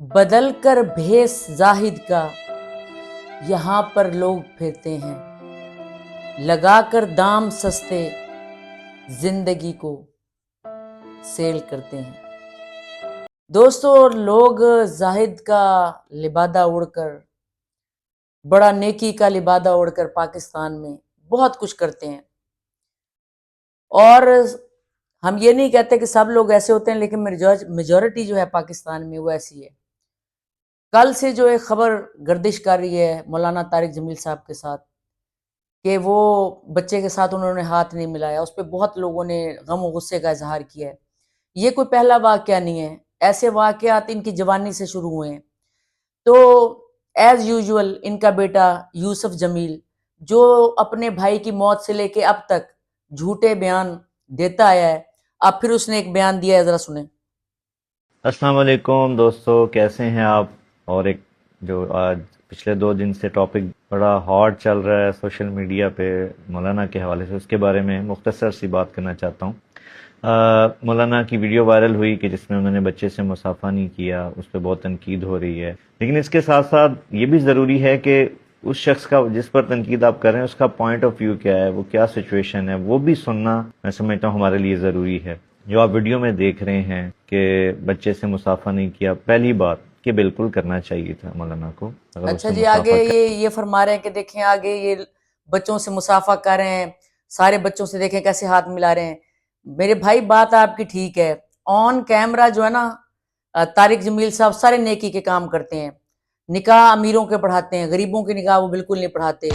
بدل کر بھیس زاہد کا یہاں پر لوگ پھرتے ہیں، لگا کر دام سستے زندگی کو سیل کرتے ہیں۔ دوستو، لوگ زاہد کا لبادہ اڑ کر، بڑا نیکی کا لبادہ اڑ کر پاکستان میں بہت کچھ کرتے ہیں، اور ہم یہ نہیں کہتے کہ سب لوگ ایسے ہوتے ہیں، لیکن میجورٹی جو ہے پاکستان میں وہ ایسی ہے۔ کل سے جو ایک خبر گردش کر رہی ہے مولانا طارق جمیل صاحب کے ساتھ کہ وہ بچے کے ساتھ انہوں نے ہاتھ نہیں ملایا، اس پہ بہت لوگوں نے غم و غصے کا اظہار کیا ہے۔ یہ کوئی پہلا واقعہ نہیں ہے، ایسے واقعات ان کی جوانی سے شروع ہوئے ہیں۔ تو ایز یوزول ان کا بیٹا یوسف جمیل جو اپنے بھائی کی موت سے لے کے اب تک جھوٹے بیان دیتا آیا ہے، اب پھر اس نے ایک بیان دیا ہے، ذرا سنیں۔ السلام علیکم دوستو، کیسے ہیں آپ؟ اور ایک جو آج پچھلے 2 دن سے ٹاپک بڑا ہاٹ چل رہا ہے سوشل میڈیا پہ مولانا کے حوالے سے، اس کے بارے میں مختصر سی بات کرنا چاہتا ہوں۔ مولانا کی ویڈیو وائرل ہوئی کہ جس میں انہوں نے بچے سے مصافحہ نہیں کیا، اس پہ بہت تنقید ہو رہی ہے، لیکن اس کے ساتھ ساتھ یہ بھی ضروری ہے کہ اس شخص کا جس پر تنقید آپ کر رہے ہیں اس کا پوائنٹ آف ویو کیا ہے، وہ کیا سچویشن ہے، وہ بھی سننا میں سمجھتا ہوں ہمارے لیے ضروری ہے۔ جو آپ ویڈیو میں دیکھ رہے ہیں کہ بچے سے مصافحہ نہیں کیا، پہلی بات کہ بالکل کرنا چاہیے تھا مولانا کو، اگر اس اچھا سے جی، آگے مصافحہ یہ فرما رہے ہیں کہ دیکھیں آگے یہ بچوں سے مصافحہ کر رہے ہیں، سارے بچوں سے دیکھیں کیسے ہاتھ ملا رہے ہیں۔ میرے بھائی بات آپ کی ٹھیک ہے، آن کیمرہ جو ہے نا طارق جمیل صاحب سارے نیکی کے کام کرتے ہیں، نکاح امیروں کے پڑھاتے ہیں، غریبوں کے نکاح وہ بالکل نہیں پڑھاتے،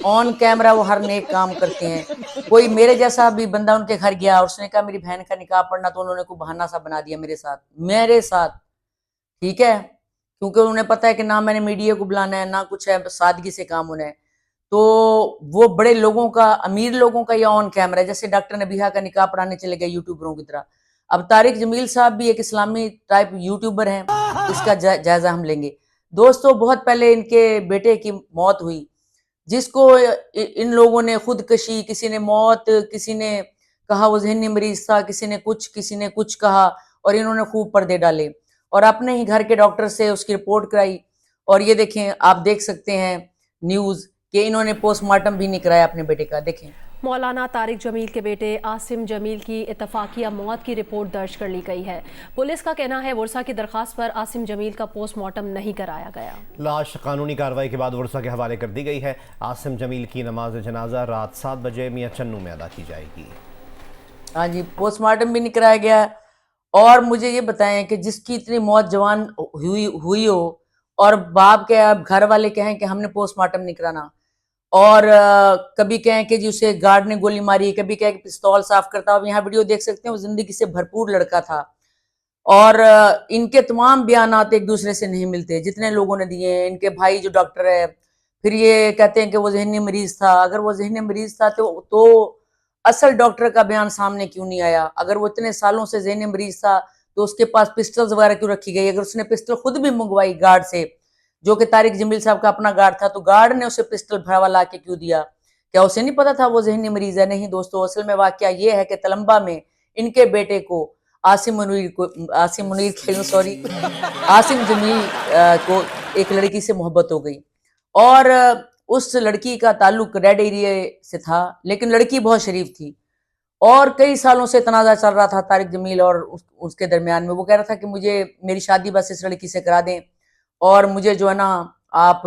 آن کیمرہ وہ ہر نیک کام کرتے ہیں۔ کوئی میرے جیسا بھی بندہ ان کے گھر گیا اور اس نے کہا میری بہن کا نکاح پڑھنا، تو انہوں نے کوئی بہانہ سا بنا دیا میرے ساتھ، ٹھیک ہے، کیونکہ انہیں پتا ہے کہ نہ میں نے میڈیا کو بلانا ہے، نہ کچھ ہے، سادگی سے کام ہونا ہے۔ تو وہ بڑے لوگوں کا، امیر لوگوں کا یہ آن کیمرہ ہے، جیسے ڈاکٹر نبیہہ کا نکاح پڑھانے چلے گئے یوٹیوبروں کی طرح۔ اب طارق جمیل صاحب بھی ایک اسلامی ٹائپ یوٹیوبر ہیں، اس کا جائزہ ہم لیں گے۔ دوستو، بہت پہلے ان کے بیٹے کی موت ہوئی، جس کو ان لوگوں نے خودکشی، کسی نے موت، کسی نے کہا وہ ذہنی مریض تھا، کسی نے کچھ کہا، اور انہوں نے خوب پردے ڈالے اور اپنے ہی گھر کے ڈاکٹر سے اس کی رپورٹ کرائی۔ اور یہ دیکھیں، آپ دیکھ سکتے ہیں نیوز کہ انہوں نے پوسٹ مارٹم بھی نہیں کرایا اپنے بیٹے کا، دیکھیں۔ مولانا طارق جمیل کے بیٹے عاصم جمیل کی اتفاقیہ موت کی رپورٹ درج کر لی گئی ہے۔ پولیس کا کہنا ہے ورثہ کی درخواست پر عاصم جمیل کا پوسٹ مارٹم نہیں کرایا گیا۔ لاش قانونی کارروائی کے بعد ورثہ کے حوالے کر دی گئی ہے۔ عاصم جمیل کی نماز جنازہ رات 7 بجے میاں چنو میں ادا کی جائے گی۔ ہاں جی، پوسٹ مارٹم بھی نہیں کرایا گیا۔ اور مجھے یہ بتائیں کہ جس کی اتنی موت جوان ہوئی ہو اور باپ کے گھر والے کہیں کہ ہم نے پوسٹ مارٹم نہیں کرانا، اور کبھی کہیں کہ جی اسے گارڈ نے گولی ماری، کبھی کہیں کہ پستول صاف کرتا ہو، یہاں ویڈیو دیکھ سکتے ہیں، وہ زندگی سے بھرپور لڑکا تھا، اور ان کے تمام بیانات ایک دوسرے سے نہیں ملتے جتنے لوگوں نے دیے ہیں۔ ان کے بھائی جو ڈاکٹر ہے، پھر یہ کہتے ہیں کہ وہ ذہنی مریض تھا۔ اگر وہ ذہنی مریض تھا تو اصل ڈاکٹر کا بیان سامنے کیوں نہیں آیا؟ اگر وہ اتنے سالوں سے ذہنی مریض تھا تو اس کے پاس پسٹلز وغیرہ کیوں رکھی گئی؟ اگر اس نے پسٹل خود بھی منگوائی گارڈ سے، جو کہ طارق جمیل صاحب کا اپنا گارڈ تھا، تو گارڈ نے اسے پسٹل بھروا لا کے کیوں دیا؟ کیا اسے نہیں پتا تھا وہ ذہنی مریض ہے؟ نہیں دوستو، اصل میں واقعہ یہ ہے کہ تلمبہ میں ان کے بیٹے کو عاصم جمیل کو ایک لڑکی سے محبت ہو گئی، اور اس لڑکی کا تعلق ریڈ ایریا سے تھا، لیکن لڑکی بہت شریف تھی، اور کئی سالوں سے تنازع چل رہا تھا طارق جمیل اور اس کے درمیان میں۔ وہ کہہ رہا تھا کہ مجھے میری شادی بس اس لڑکی سے کرا دیں، اور مجھے جو ہے نا آپ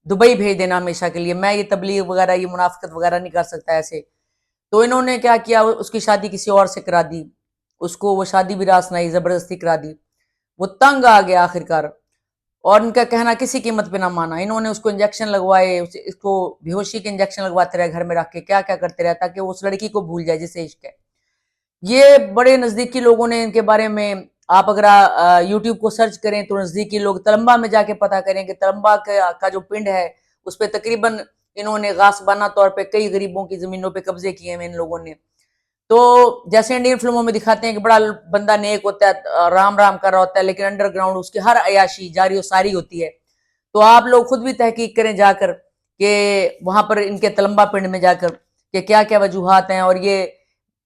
دبئی بھیج دینا ہمیشہ کے لیے، میں یہ تبلیغ وغیرہ، یہ منافقت وغیرہ نہیں کر سکتا ایسے۔ تو انہوں نے کیا کیا، اس کی شادی کسی اور سے کرا دی، اس کو وہ شادی بھی راس نہ آئی، زبردستی کرا دی۔ وہ تنگ آ گیا آخرکار، اور ان کا کہنا کسی قیمت پہ نہ مانا۔ انہوں نے اس کو انجیکشن لگوائے، اس کو بے ہوشی کے انجیکشن لگواتے رہے گھر میں رکھ کے، کیا کیا کرتے رہے تاکہ وہ اس لڑکی کو بھول جائے جسے عشق ہے۔ یہ بڑے نزدیکی لوگوں نے ان کے بارے میں، آپ اگر یوٹیوب کو سرچ کریں تو نزدیکی لوگ تلمبہ میں جا کے پتہ کریں کہ تلمبہ کا جو پنڈ ہے اس پہ تقریباً انہوں نے غاصبانہ طور پہ کئی غریبوں کی زمینوں پہ قبضے کیے ہیں ان لوگوں نے۔ تو جیسے انڈین فلموں میں دکھاتے ہیں کہ بڑا بندہ نیک ہوتا ہے، رام رام کر رہا ہوتا ہے، لیکن انڈر گراؤنڈ اس کی ہر عیاشی جاری و ساری ہوتی ہے۔ تو آپ لوگ خود بھی تحقیق کریں جا کر کہ وہاں پر ان کے تلمبہ پنڈ میں جا کر کہ کیا کیا وجوہات ہیں، اور یہ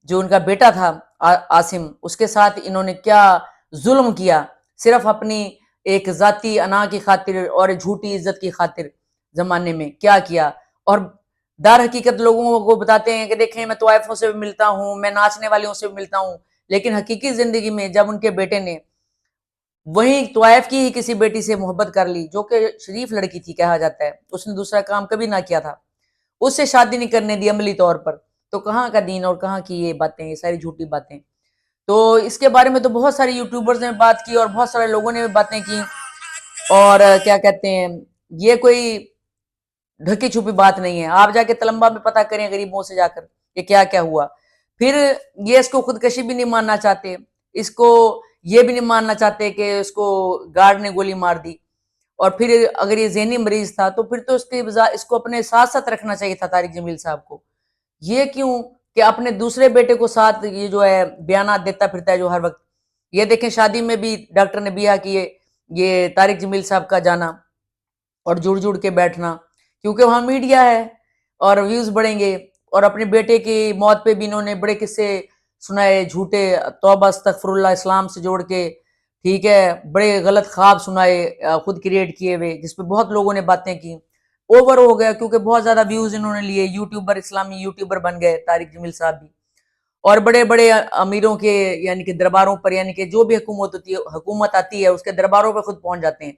جو ان کا بیٹا تھا عاصم، اس کے ساتھ انہوں نے کیا ظلم کیا، صرف اپنی ایک ذاتی انا کی خاطر اور جھوٹی عزت کی خاطر زمانے میں کیا کیا، اور در حقیقت لوگوں کو بتاتے ہیں کہ دیکھیں میں طوائفوں سے بھی ملتا ہوں، میں ناچنے والوں سے بھی ملتا ہوں، لیکن حقیقی زندگی میں جب ان کے بیٹے نے وہیں طوائف کی ہی کسی بیٹی سے محبت کر لی جو کہ شریف لڑکی تھی کہا جاتا ہے، اس نے دوسرا کام کبھی نہ کیا تھا، اس سے شادی نہیں کرنے دی عملی طور پر، تو کہاں کا دین اور کہاں کی یہ باتیں، یہ ساری جھوٹی باتیں. تو اس کے بارے میں تو بہت سارے یوٹیوبرز نے بات کی اور بہت سارے لوگوں نے بھی باتیں کی، اور کیا کہتے ہیں یہ کوئی ڈھکی چھپی بات نہیں ہے. آپ جا کے تلمبا میں پتہ کریں غریبوں سے جا کر کہ کیا کیا ہوا. پھر یہ اس کو خودکشی بھی نہیں ماننا چاہتے، اس کو یہ بھی نہیں ماننا چاہتے کہ اس کو گارڈ نے گولی مار دی، اور پھر اگر یہ ذہنی مریض تھا تو پھر تو اس کو اپنے ساتھ ساتھ رکھنا چاہیے تھا طارق جمیل صاحب کو. یہ کیوں کہ اپنے دوسرے بیٹے کو ساتھ یہ جو ہے بیانات دیتا پھرتا ہے جو ہر وقت. یہ دیکھیں شادی میں بھی ڈاکٹر نے بیاہ کیے، یہ طارق جمیل صاحب کا جانا اور جڑ جڑ کے بیٹھنا، کیونکہ وہاں میڈیا ہے اور ویوز بڑھیں گے. اور اپنے بیٹے کی موت پہ بھی انہوں نے بڑے قصے سنائے جھوٹے، توبہ استغفر اللہ اسلام سے جوڑ کے، ٹھیک ہے، بڑے غلط خواب سنائے خود کریٹ کیے ہوئے، جس پہ بہت لوگوں نے باتیں کی. اوور ہو گیا کیونکہ بہت زیادہ ویوز انہوں نے لیے، یوٹیوبر اسلامی یوٹیوبر بن گئے طارق جمیل صاحب بھی، اور بڑے بڑے امیروں کے یعنی کہ درباروں پر، یعنی کہ جو بھی حکومت آتی ہے اس کے درباروں پہ خود پہنچ جاتے ہیں.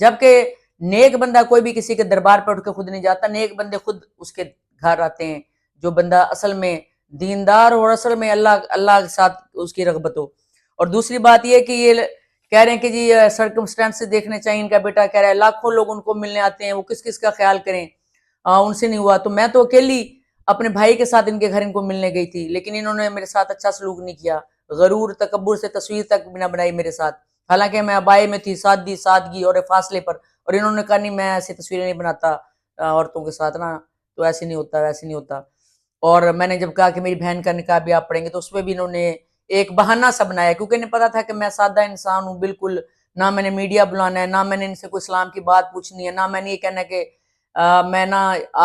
جبکہ نیک بندہ کوئی بھی کسی کے دربار پر اٹھ کے خود نہیں جاتا، نیک بندے خود اس کے گھر آتے ہیں، جو بندہ اصل میں دیندار اور اصل میں اللہ کے ساتھ اس کی رغبت ہو. اور دوسری بات یہ کہ یہ کہہ رہے ہیں کہ جی سرکمسٹانس دیکھنے چاہیے، ان کا بیٹا کہہ رہا ہے لاکھوں لوگ ان کو ملنے آتے ہیں، وہ کس کس کا خیال کریں، ان سے نہیں ہوا. تو میں تو اکیلی اپنے بھائی کے ساتھ ان کے گھر ان کو ملنے گئی تھی، لیکن انہوں نے میرے ساتھ اچھا سلوک نہیں کیا، غرور تکبر سے تصویر تک بھی نہ بنائی میرے ساتھ، حالانکہ میں ابائے میں تھی، سادگی اور فاصلے پر، اور انہوں نے کہا نہیں میں ایسی تصویریں نہیں بناتا عورتوں کے ساتھ نا، تو ایسے نہیں ہوتا ویسے نہیں ہوتا. اور میں نے جب کہا کہ میری بہن کا نکاح بھی آپ پڑھیں گے تو اس میں بھی انہوں نے ایک بہانہ سا بنایا، کیونکہ انہیں پتا تھا کہ میں سادہ انسان ہوں بالکل، نہ میں نے میڈیا بلانا ہے، نہ میں نے ان سے کوئی اسلام کی بات پوچھنی ہے، نہ میں نے یہ کہنا کہ میں نہ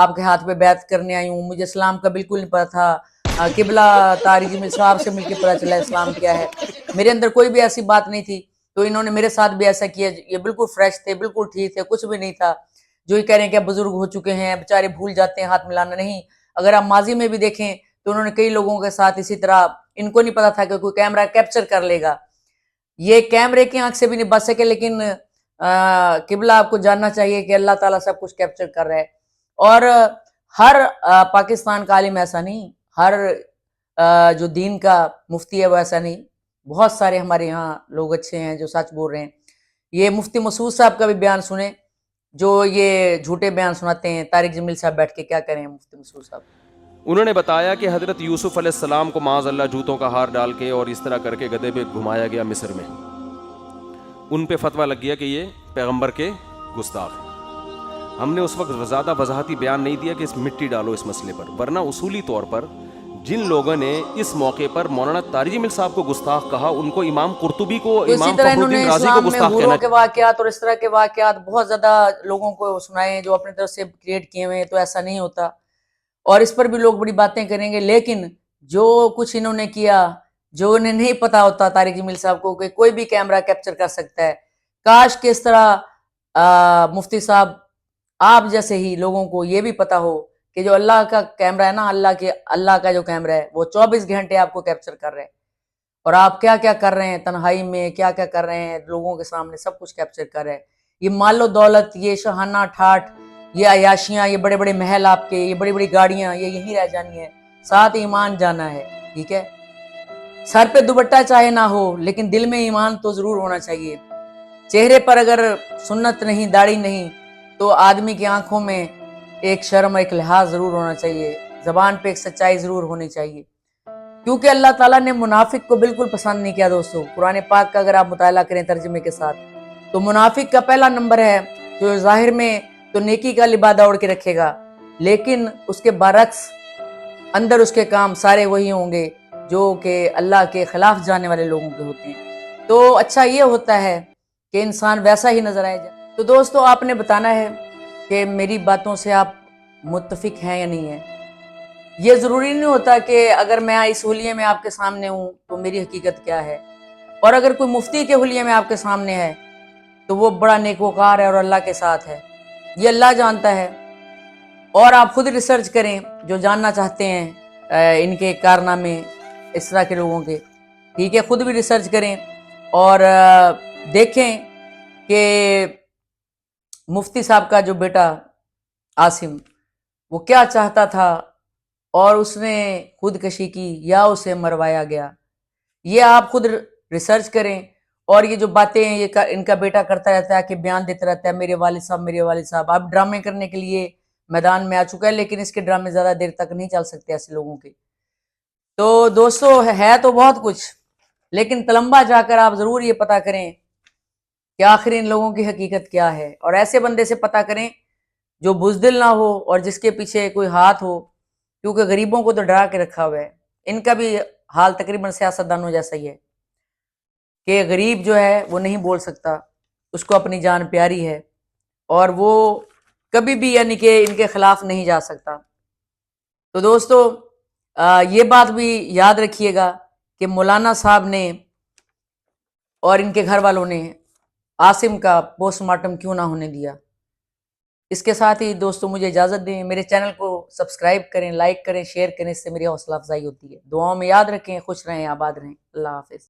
آپ کے ہاتھ پہ بیعت کرنے آئی ہوں، مجھے اسلام کا بالکل نہیں پتا تھا، قبلہ طارق جمیل صاحب سے مل کے پتا چلا اسلام کیا ہے، میرے اندر کوئی بھی ایسی بات نہیں تھی. تو انہوں نے میرے ساتھ بھی ایسا کیا، یہ بالکل فریش تھے، بالکل ٹھیک تھے، کچھ بھی نہیں تھا. جو یہ کہہ رہے ہیں کہ بزرگ ہو چکے ہیں بیچارے بھول جاتے ہیں ہاتھ ملانا، نہیں، اگر آپ ماضی میں بھی دیکھیں تو انہوں نے کئی لوگوں کے ساتھ اسی طرح، ان کو نہیں پتا تھا کہ کوئی کیمرہ کیپچر کر لے گا، یہ کیمرے کی آنکھ سے بھی نہیں بچ سکے، لیکن قبلہ آپ کو جاننا چاہیے کہ اللہ تعالیٰ سب کچھ کیپچر کر رہا ہے. اور ہر پاکستان کا عالم ایسا نہیں، ہر جو دین کا مفتی ہے وہ ایسا نہیں، بہت سارے ہمارے یہاں لوگ اچھے ہیں جو سچ بول رہے ہیں. یہ مفتی مسعود صاحب کا بھی بیان سنیں جو یہ جھوٹے بیان سناتے ہیں. طارق جمیل صاحب بیٹھ کے کیا کریں مفتی مسعود صاحب. انہوں نے بتایا کہ حضرت یوسف علیہ السلام کو معاذ اللہ جوتوں کا ہار ڈال کے اور اس طرح کر کے گدھے پہ گھمایا گیا مصر میں، ان پہ فتویٰ لگ گیا کہ یہ پیغمبر کے گستاخ ہیں. ہم نے اس وقت زیادہ وضاحتی بیان نہیں دیا کہ اس مٹی ڈالو اس مسئلے پر، ورنہ اصولی طور پر جن لوگوں نے اس موقع پر مولانا طارق جمیل صاحب کو گستاخ کہا، ان کو امام قرطبی کو، امام فخر الدین رازی کو گستاخ کہنا. کے واقعات اور اس طرح کے واقعات بہت زیادہ لوگوں کو سنائے ہیں جو اپنی طرف سے کریٹ کیے ہوئے ہیں، تو ایسا نہیں ہوتا، اور اس پر بھی لوگ بڑی باتیں کریں گے. لیکن جو کچھ انہوں نے کیا، جو انہیں نہیں پتا ہوتا طارق جمیل صاحب کو کہ کوئی بھی کیمرہ کیپچر کر سکتا ہے، کاش کہ اس طرح مفتی صاحب آپ جیسے ہی لوگوں کو یہ بھی پتا ہو کہ جو اللہ کا کیمرہ ہے نا، اللہ کا جو کیمرہ ہے وہ 24 گھنٹے آپ کو کیپچر کر رہے ہیں، اور آپ کیا کیا کر رہے ہیں تنہائی میں، کیا کیا کر رہے ہیں لوگوں کے سامنے، سب کچھ کیپچر کر رہے ہیں. یہ مال و دولت، یہ شاہانہ ٹھاٹ، یہ عیاشیاں، یہ بڑے بڑے محل آپ کے، یہ بڑی بڑی گاڑیاں، یہ یہیں رہ جانی ہے، ساتھ ایمان جانا ہے. ٹھیک ہے، سر پہ دوپٹہ چاہے نہ ہو لیکن دل میں ایمان تو ضرور ہونا چاہیے. چہرے پر اگر سنت نہیں، داڑھی نہیں، تو آدمی کی آنکھوں میں ایک شرم، ایک لحاظ ضرور ہونا چاہیے، زبان پہ ایک سچائی ضرور ہونی چاہیے. کیونکہ اللہ تعالیٰ نے منافق کو بالکل پسند نہیں کیا دوستو. قرآن پاک کا اگر آپ مطالعہ کریں ترجمے کے ساتھ تو منافق کا پہلا نمبر ہے جو ظاہر میں تو نیکی کا لبادہ اوڑھ کے رکھے گا، لیکن اس کے برعکس اندر اس کے کام سارے وہی ہوں گے جو کہ اللہ کے خلاف جانے والے لوگوں کے ہوتے ہیں. تو اچھا یہ ہوتا ہے کہ انسان ویسا ہی نظر آئے جائے. تو دوستو آپ نے بتانا ہے کہ میری باتوں سے آپ متفق ہیں یا نہیں ہیں. یہ ضروری نہیں ہوتا کہ اگر میں اس حلیے میں آپ کے سامنے ہوں تو میری حقیقت کیا ہے، اور اگر کوئی مفتی کے حلیے میں آپ کے سامنے ہے تو وہ بڑا نیکوکار ہے اور اللہ کے ساتھ ہے، یہ اللہ جانتا ہے۔ اور آپ خود ریسرچ کریں جو جاننا چاہتے ہیں ان کے کارنامے اس طرح کے لوگوں کے، ٹھیک ہے، خود بھی ریسرچ کریں اور دیکھیں کہ مفتی صاحب کا جو بیٹا عاصم وہ کیا چاہتا تھا اور اس نے خودکشی کی یا اسے مروایا گیا، یہ آپ خود ریسرچ کریں۔ اور یہ جو باتیں یہ ان کا بیٹا کرتا رہتا ہے کہ بیان دیتا رہتا ہے میرے والد صاحب، آپ ڈرامے کرنے کے لیے میدان میں آ چکا ہے، لیکن اس کے ڈرامے زیادہ دیر تک نہیں چل سکتے ایسے لوگوں کے۔ تو دوستو ہے تو بہت کچھ، لیکن تلمبا جا کر آپ ضرور یہ پتہ کریں کہ آخر ان لوگوں کی حقیقت کیا ہے، اور ایسے بندے سے پتہ کریں جو بزدل نہ ہو اور جس کے پیچھے کوئی ہاتھ ہو، کیونکہ غریبوں کو تو ڈرا کے رکھا ہوا ہے۔ ان کا بھی حال تقریباً سیاستدانوں جیسا ہی ہے کہ غریب جو ہے وہ نہیں بول سکتا، اس کو اپنی جان پیاری ہے اور وہ کبھی بھی یعنی کہ ان کے خلاف نہیں جا سکتا۔ تو دوستو یہ بات بھی یاد رکھیے گا کہ مولانا صاحب نے اور ان کے گھر والوں نے عاصم کا پوسٹ مارٹم کیوں نہ ہونے دیا۔ اس کے ساتھ ہی دوستو مجھے اجازت دیں، میرے چینل کو سبسکرائب کریں، لائک کریں، شیئر کریں، اس سے میری حوصلہ افزائی ہوتی ہے۔ دعاؤں میں یاد رکھیں، خوش رہیں، آباد رہیں، اللہ حافظ۔